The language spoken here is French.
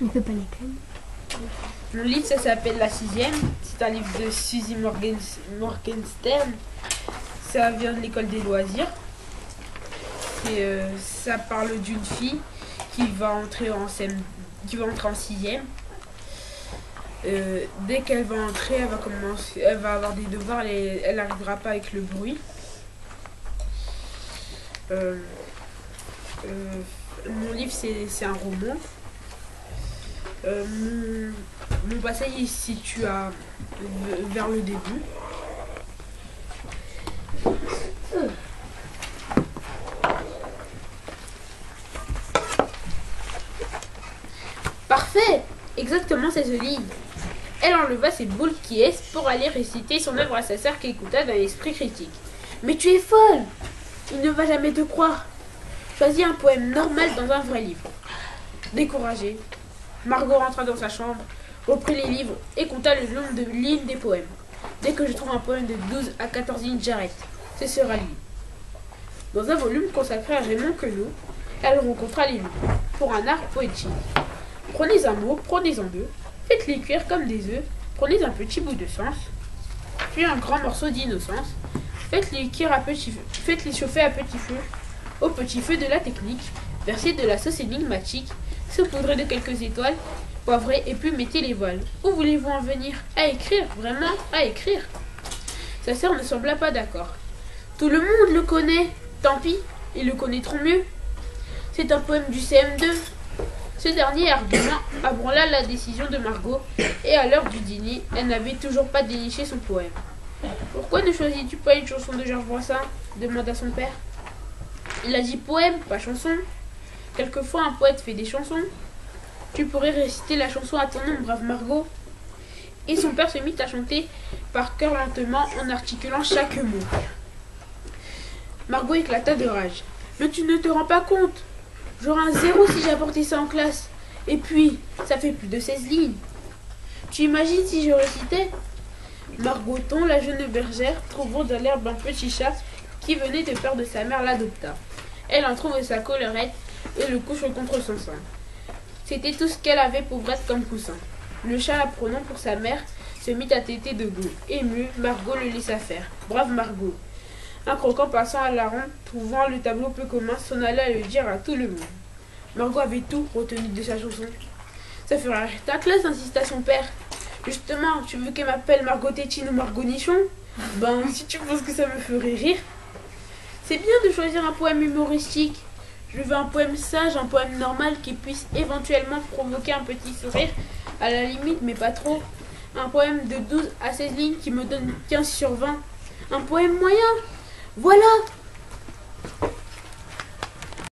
On peut pas l'école. Mon livre, ça s'appelle La Sixième. C'est un livre de Suzy Morgenstern. Ça vient de l'école des loisirs. Ça parle d'une fille qui va entrer en sixième. Dès qu'elle va entrer, elle va avoir des devoirs, elle n'arrivera pas avec le bruit. Mon livre, c'est un roman. Mon passage il se situe vers le début. Parfait! Exactement, c'est ce livre. Elle enleva ses boules qui est pour aller réciter son œuvre à sa sœur qui écouta d'un esprit critique. Mais tu es folle! Il ne va jamais te croire. Choisis un poème normal dans un vrai livre. Découragée, Margot rentra dans sa chambre, reprit les livres et compta le nombre de lignes des poèmes. Dès que je trouve un poème de 12 à 14 lignes, j'arrête. Ce sera lui. Dans un volume consacré à Raymond Queneau, elle rencontra les loups, pour un art poétique. Prenez un mot, prenez-en deux, faites-les cuire comme des œufs, prenez un petit bout de sens, puis un grand morceau d'innocence, faites-les cuire à petit feu, faites-les chauffer à petit feu, au petit feu de la technique, versez de la sauce énigmatique, saupoudrez de quelques étoiles, poivrez et puis mettez les voiles. Où voulez-vous en venir? À écrire, vraiment, à écrire. Sa sœur ne sembla pas d'accord. Tout le monde le connaît, tant pis, ils le connaîtront mieux. C'est un poème du CM2. Ce dernier argument abranla la décision de Margot, et à l'heure du dîner, elle n'avait toujours pas déniché son poème. Pourquoi ne choisis-tu pas une chanson de Georges Brassens? Demanda son père. Il a dit poème, pas chanson. Quelquefois un poète fait des chansons. Tu pourrais réciter la chanson à ton nom, brave Margot. Et son père se mit à chanter par cœur lentement en articulant chaque mot. Margot éclata de rage. Mais tu ne te rends pas compte? J'aurai un 0 si j'ai apporté ça en classe. Et puis, ça fait plus de 16 lignes. Tu imagines si je récitais? Margoton, la jeune bergère, trouvant dans l'herbe un petit chat qui venait de peur de sa mère, l'adopta. Elle en trouve sa collerette et le couche contre son sein. C'était tout ce qu'elle avait pauvrette comme coussin. Le chat, la prenant pour sa mère, se mit à téter debout. Émue, Margot le laissa faire. Brave Margot. Un croquant passant à la ronde, trouvant le tableau peu commun, s'en alla le dire à tout le monde. Margot avait tout retenu de sa chanson. Ça fera rire ta classe, insista son père. Justement, tu veux qu'elle m'appelle Margot Tétine ou Margot Nichon? Ben, si tu penses que ça me ferait rire. C'est bien de choisir un poème humoristique. Je veux un poème sage, un poème normal qui puisse éventuellement provoquer un petit sourire, à la limite, mais pas trop. Un poème de 12 à 16 lignes qui me donne 15 sur 20. Un poème moyen. Voilà,